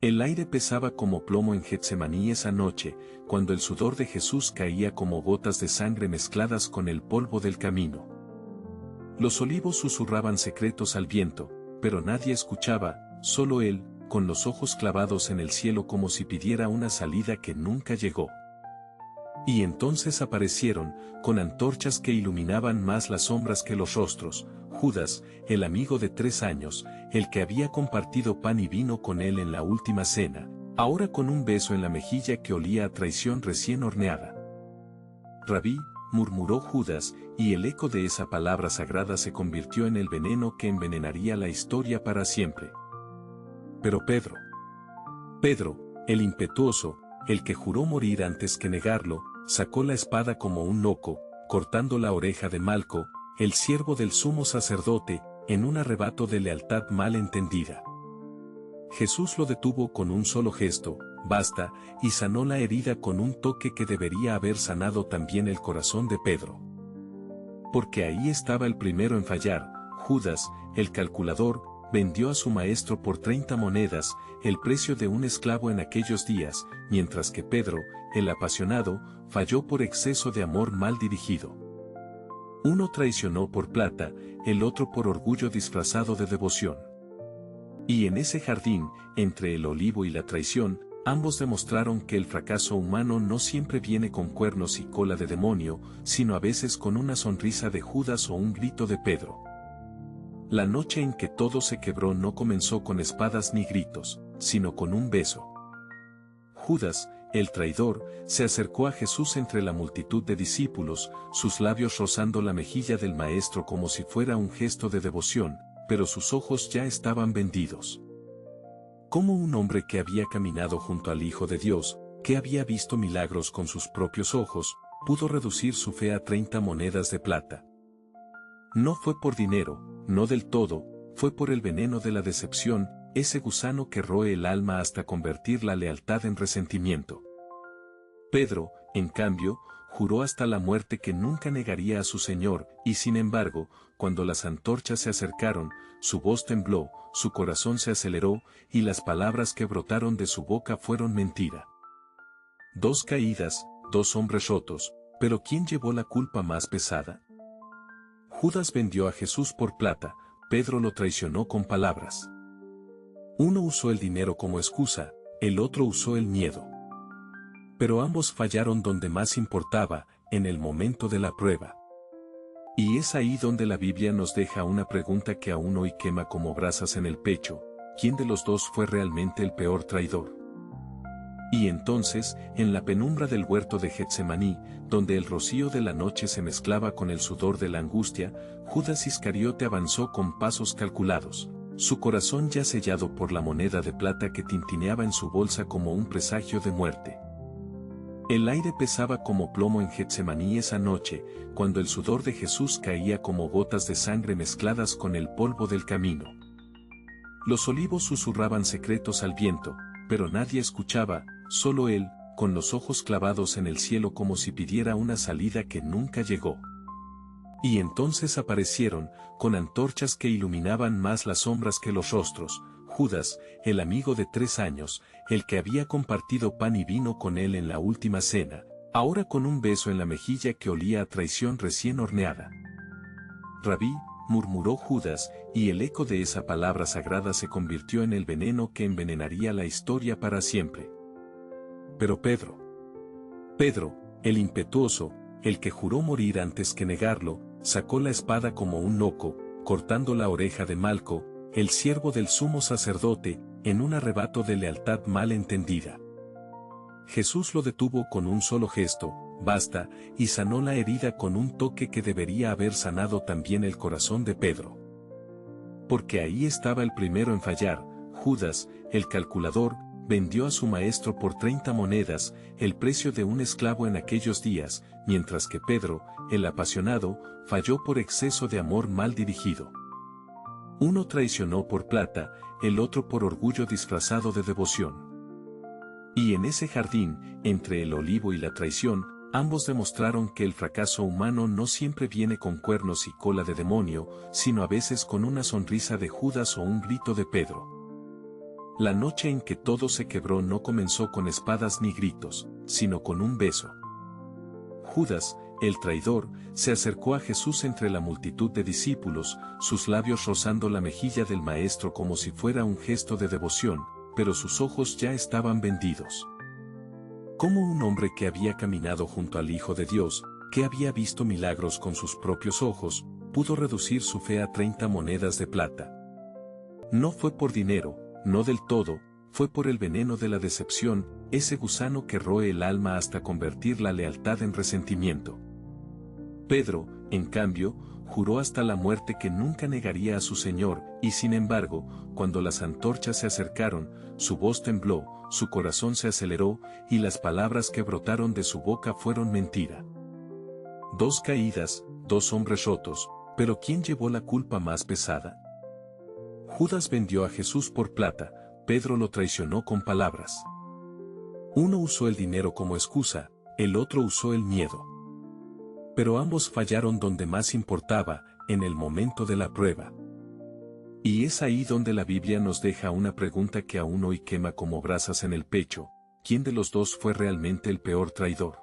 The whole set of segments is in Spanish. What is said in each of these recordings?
El aire pesaba como plomo en Getsemaní esa noche, cuando el sudor de Jesús caía como gotas de sangre mezcladas con el polvo del camino. Los olivos susurraban secretos al viento, pero nadie escuchaba, solo él, con los ojos clavados en el cielo como si pidiera una salida que nunca llegó. Y entonces aparecieron, con antorchas que iluminaban más las sombras que los rostros, Judas, el amigo de 3 años, el que había compartido pan y vino con él en la última cena, ahora con un beso en la mejilla que olía a traición recién horneada. Rabí, murmuró Judas, y el eco de esa palabra sagrada se convirtió en el veneno que envenenaría la historia para siempre. Pero Pedro, el impetuoso, el que juró morir antes que negarlo, sacó la espada como un loco, cortando la oreja de Malco, el siervo del sumo sacerdote, en un arrebato de lealtad mal entendida. Jesús lo detuvo con un solo gesto, basta, y sanó la herida con un toque que debería haber sanado también el corazón de Pedro. Porque ahí estaba el primero en fallar, Judas, el calculador, vendió a su maestro por 30 monedas, el precio de un esclavo en aquellos días, mientras que Pedro, el apasionado, falló por exceso de amor mal dirigido. Uno traicionó por plata, el otro por orgullo disfrazado de devoción. Y en ese jardín, entre el olivo y la traición, ambos demostraron que el fracaso humano no siempre viene con cuernos y cola de demonio, sino a veces con una sonrisa de Judas o un grito de Pedro. La noche en que todo se quebró no comenzó con espadas ni gritos, sino con un beso. Judas, el traidor, se acercó a Jesús entre la multitud de discípulos, sus labios rozando la mejilla del maestro como si fuera un gesto de devoción, pero sus ojos ya estaban vendidos. ¿Cómo un hombre que había caminado junto al Hijo de Dios, que había visto milagros con sus propios ojos, pudo reducir su fe a 30 monedas de plata? No fue por dinero, no del todo, fue por el veneno de la decepción, ese gusano que roe el alma hasta convertir la lealtad en resentimiento. Pedro, en cambio, juró hasta la muerte que nunca negaría a su Señor, y sin embargo, cuando las antorchas se acercaron, su voz tembló, su corazón se aceleró, y las palabras que brotaron de su boca fueron mentira. 2 caídas, 2 hombres rotos, pero ¿quién llevó la culpa más pesada? Judas vendió a Jesús por plata, Pedro lo traicionó con palabras. Uno usó el dinero como excusa, el otro usó el miedo. Pero ambos fallaron donde más importaba, en el momento de la prueba. Y es ahí donde la Biblia nos deja una pregunta que aún hoy quema como brasas en el pecho: ¿quién de los dos fue realmente el peor traidor? Y entonces, en la penumbra del huerto de Getsemaní, donde el rocío de la noche se mezclaba con el sudor de la angustia, Judas Iscariote avanzó con pasos calculados, su corazón ya sellado por la moneda de plata que tintineaba en su bolsa como un presagio de muerte. El aire pesaba como plomo en Getsemaní esa noche, cuando el sudor de Jesús caía como gotas de sangre mezcladas con el polvo del camino. Los olivos susurraban secretos al viento, pero nadie escuchaba, solo él, con los ojos clavados en el cielo como si pidiera una salida que nunca llegó. Y entonces aparecieron, con antorchas que iluminaban más las sombras que los rostros, Judas, el amigo de 3 años, el que había compartido pan y vino con él en la última cena, ahora con un beso en la mejilla que olía a traición recién horneada. Rabí, murmuró Judas, y el eco de esa palabra sagrada se convirtió en el veneno que envenenaría la historia para siempre. Pero Pedro, el impetuoso, el que juró morir antes que negarlo, sacó la espada como un loco, cortando la oreja de Malco, el siervo del sumo sacerdote, en un arrebato de lealtad mal entendida. Jesús lo detuvo con un solo gesto, basta, y sanó la herida con un toque que debería haber sanado también el corazón de Pedro. Porque ahí estaba el primero en fallar, Judas, el calculador, vendió a su maestro por 30 monedas, el precio de un esclavo en aquellos días, mientras que Pedro, el apasionado, falló por exceso de amor mal dirigido. Uno traicionó por plata, el otro por orgullo disfrazado de devoción. Y en ese jardín, entre el olivo y la traición, ambos demostraron que el fracaso humano no siempre viene con cuernos y cola de demonio, sino a veces con una sonrisa de Judas o un grito de Pedro. La noche en que todo se quebró no comenzó con espadas ni gritos, sino con un beso. Judas, el traidor, se acercó a Jesús entre la multitud de discípulos, sus labios rozando la mejilla del Maestro como si fuera un gesto de devoción, pero sus ojos ya estaban vendidos. ¿Cómo un hombre que había caminado junto al Hijo de Dios, que había visto milagros con sus propios ojos, pudo reducir su fe a 30 monedas de plata? No fue por dinero, no del todo, fue por el veneno de la decepción, ese gusano que roe el alma hasta convertir la lealtad en resentimiento. Pedro, en cambio, juró hasta la muerte que nunca negaría a su Señor, y sin embargo, cuando las antorchas se acercaron, su voz tembló, su corazón se aceleró, y las palabras que brotaron de su boca fueron mentira. 2 caídas, 2 hombres rotos, pero ¿quién llevó la culpa más pesada? Judas vendió a Jesús por plata, Pedro lo traicionó con palabras. Uno usó el dinero como excusa, el otro usó el miedo. Pero ambos fallaron donde más importaba, en el momento de la prueba. Y es ahí donde la Biblia nos deja una pregunta que aún hoy quema como brasas en el pecho: ¿quién de los dos fue realmente el peor traidor?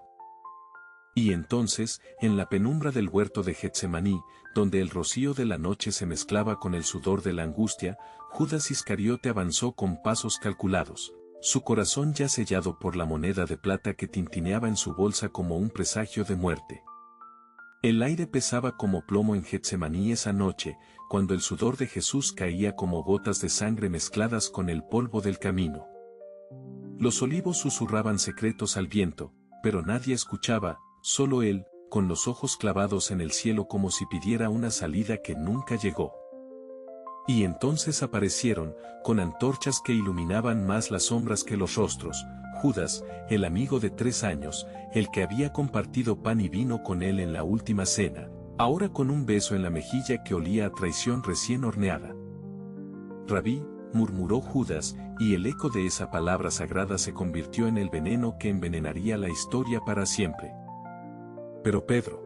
Y entonces, en la penumbra del huerto de Getsemaní, donde el rocío de la noche se mezclaba con el sudor de la angustia, Judas Iscariote avanzó con pasos calculados, su corazón ya sellado por la moneda de plata que tintineaba en su bolsa como un presagio de muerte. El aire pesaba como plomo en Getsemaní esa noche, cuando el sudor de Jesús caía como gotas de sangre mezcladas con el polvo del camino. Los olivos susurraban secretos al viento, pero nadie escuchaba, solo él, con los ojos clavados en el cielo como si pidiera una salida que nunca llegó. Y entonces aparecieron, con antorchas que iluminaban más las sombras que los rostros, Judas, el amigo de 3 años, el que había compartido pan y vino con él en la última cena, ahora con un beso en la mejilla que olía a traición recién horneada. Rabí, murmuró Judas, y el eco de esa palabra sagrada se convirtió en el veneno que envenenaría la historia para siempre. Pero Pedro,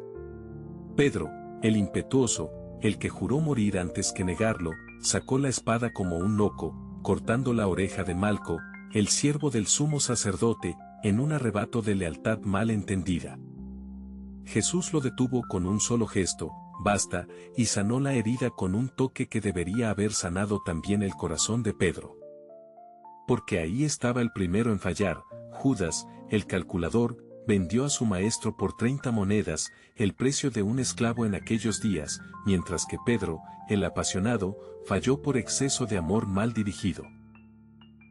el impetuoso, el que juró morir antes que negarlo, sacó la espada como un loco, cortando la oreja de Malco, el siervo del sumo sacerdote, en un arrebato de lealtad mal entendida. Jesús lo detuvo con un solo gesto: basta, y sanó la herida con un toque que debería haber sanado también el corazón de Pedro. Porque ahí estaba el primero en fallar: Judas, el calculador, vendió a su maestro por 30 monedas, el precio de un esclavo en aquellos días, mientras que Pedro, el apasionado, falló por exceso de amor mal dirigido.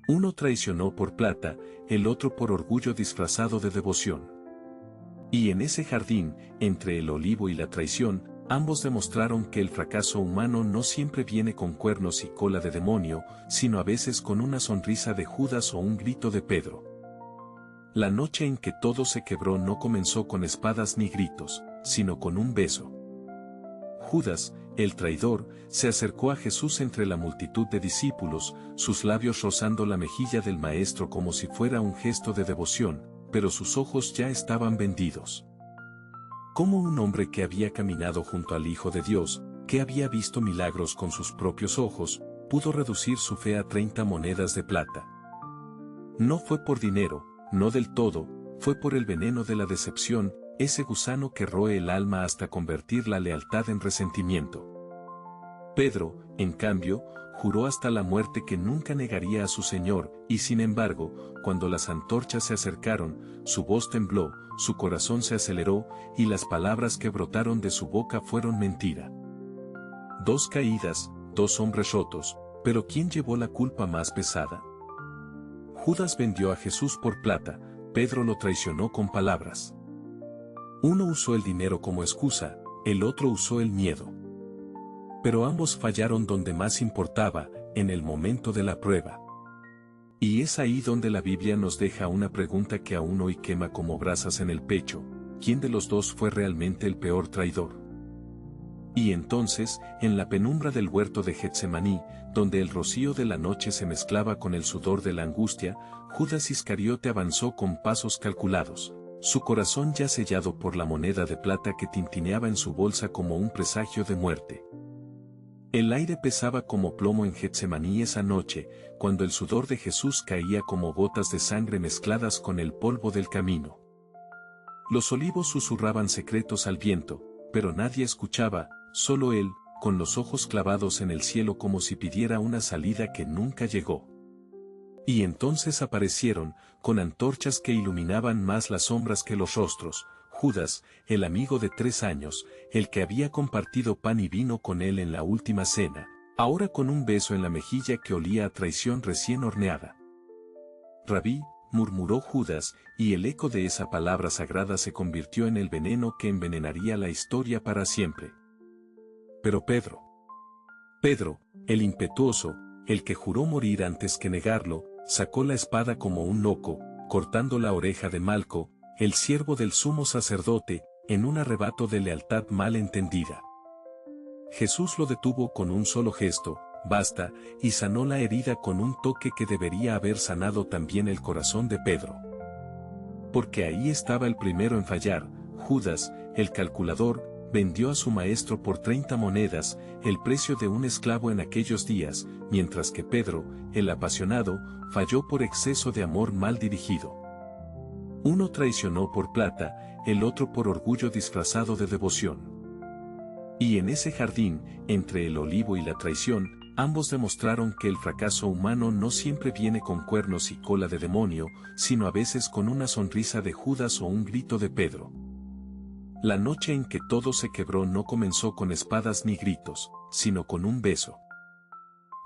Uno traicionó por plata, el otro por orgullo disfrazado de devoción. Y en ese jardín, entre el olivo y la traición, ambos demostraron que el fracaso humano no siempre viene con cuernos y cola de demonio, sino a veces con una sonrisa de Judas o un grito de Pedro. La noche en que todo se quebró no comenzó con espadas ni gritos, sino con un beso. Judas, el traidor, se acercó a Jesús entre la multitud de discípulos, sus labios rozando la mejilla del Maestro como si fuera un gesto de devoción, pero sus ojos ya estaban vendidos. ¿Cómo un hombre que había caminado junto al Hijo de Dios, que había visto milagros con sus propios ojos, pudo reducir su fe a 30 monedas de plata? No fue por dinero, no del todo, fue por el veneno de la decepción, ese gusano que roe el alma hasta convertir la lealtad en resentimiento. Pedro, en cambio, juró hasta la muerte que nunca negaría a su Señor, y sin embargo, cuando las antorchas se acercaron, su voz tembló, su corazón se aceleró, y las palabras que brotaron de su boca fueron mentira. 2 caídas, 2 hombres rotos, pero ¿quién llevó la culpa más pesada? Judas vendió a Jesús por plata, Pedro lo traicionó con palabras. Uno usó el dinero como excusa, el otro usó el miedo. Pero ambos fallaron donde más importaba, en el momento de la prueba. Y es ahí donde la Biblia nos deja una pregunta que aún hoy quema como brasas en el pecho: ¿quién de los dos fue realmente el peor traidor? Y entonces, en la penumbra del huerto de Getsemaní, donde el rocío de la noche se mezclaba con el sudor de la angustia, Judas Iscariote avanzó con pasos calculados, su corazón ya sellado por la moneda de plata que tintineaba en su bolsa como un presagio de muerte. El aire pesaba como plomo en Getsemaní esa noche, cuando el sudor de Jesús caía como gotas de sangre mezcladas con el polvo del camino. Los olivos susurraban secretos al viento, pero nadie escuchaba, solo él, con los ojos clavados en el cielo como si pidiera una salida que nunca llegó. Y entonces aparecieron, con antorchas que iluminaban más las sombras que los rostros, Judas, el amigo de 3 años, el que había compartido pan y vino con él en la última cena, ahora con un beso en la mejilla que olía a traición recién horneada. Rabí, murmuró Judas, y el eco de esa palabra sagrada se convirtió en el veneno que envenenaría la historia para siempre. Pero Pedro, el impetuoso, el que juró morir antes que negarlo, sacó la espada como un loco, cortando la oreja de Malco, el siervo del sumo sacerdote, en un arrebato de lealtad mal entendida. Jesús lo detuvo con un solo gesto, basta, y sanó la herida con un toque que debería haber sanado también el corazón de Pedro. Porque ahí estaba el primero en fallar, Judas, el calculador, vendió a su maestro por 30 monedas, el precio de un esclavo en aquellos días, mientras que Pedro, el apasionado, falló por exceso de amor mal dirigido. Uno traicionó por plata, el otro por orgullo disfrazado de devoción. Y en ese jardín, entre el olivo y la traición, ambos demostraron que el fracaso humano no siempre viene con cuernos y cola de demonio, sino a veces con una sonrisa de Judas o un grito de Pedro. La noche en que todo se quebró no comenzó con espadas ni gritos, sino con un beso.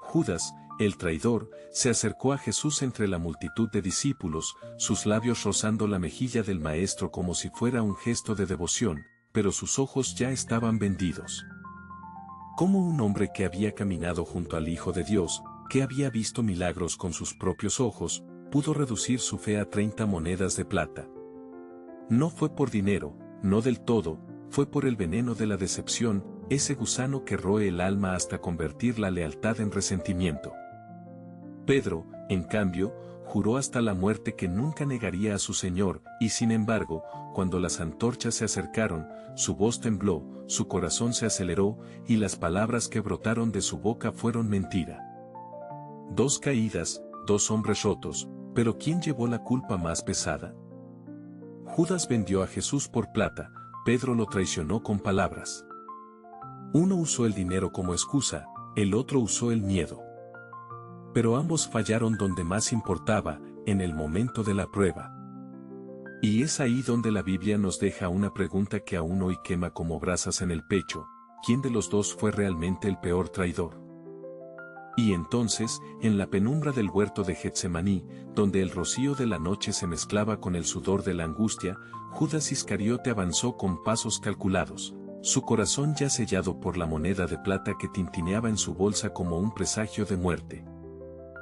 Judas, el traidor, se acercó a Jesús entre la multitud de discípulos, sus labios rozando la mejilla del maestro como si fuera un gesto de devoción, pero sus ojos ya estaban vendidos. ¿Cómo un hombre que había caminado junto al Hijo de Dios, que había visto milagros con sus propios ojos, pudo reducir su fe a 30 monedas de plata? No fue por dinero, no del todo, fue por el veneno de la decepción, ese gusano que roe el alma hasta convertir la lealtad en resentimiento. Pedro, en cambio, juró hasta la muerte que nunca negaría a su Señor, y sin embargo, cuando las antorchas se acercaron, su voz tembló, su corazón se aceleró, y las palabras que brotaron de su boca fueron mentira. 2 caídas, 2 hombres rotos, pero ¿quién llevó la culpa más pesada? Judas vendió a Jesús por plata, Pedro lo traicionó con palabras. Uno usó el dinero como excusa, el otro usó el miedo. Pero ambos fallaron donde más importaba, en el momento de la prueba. Y es ahí donde la Biblia nos deja una pregunta que aún hoy quema como brasas en el pecho: ¿quién de los dos fue realmente el peor traidor? Y entonces, en la penumbra del huerto de Getsemaní, donde el rocío de la noche se mezclaba con el sudor de la angustia, Judas Iscariote avanzó con pasos calculados, su corazón ya sellado por la moneda de plata que tintineaba en su bolsa como un presagio de muerte.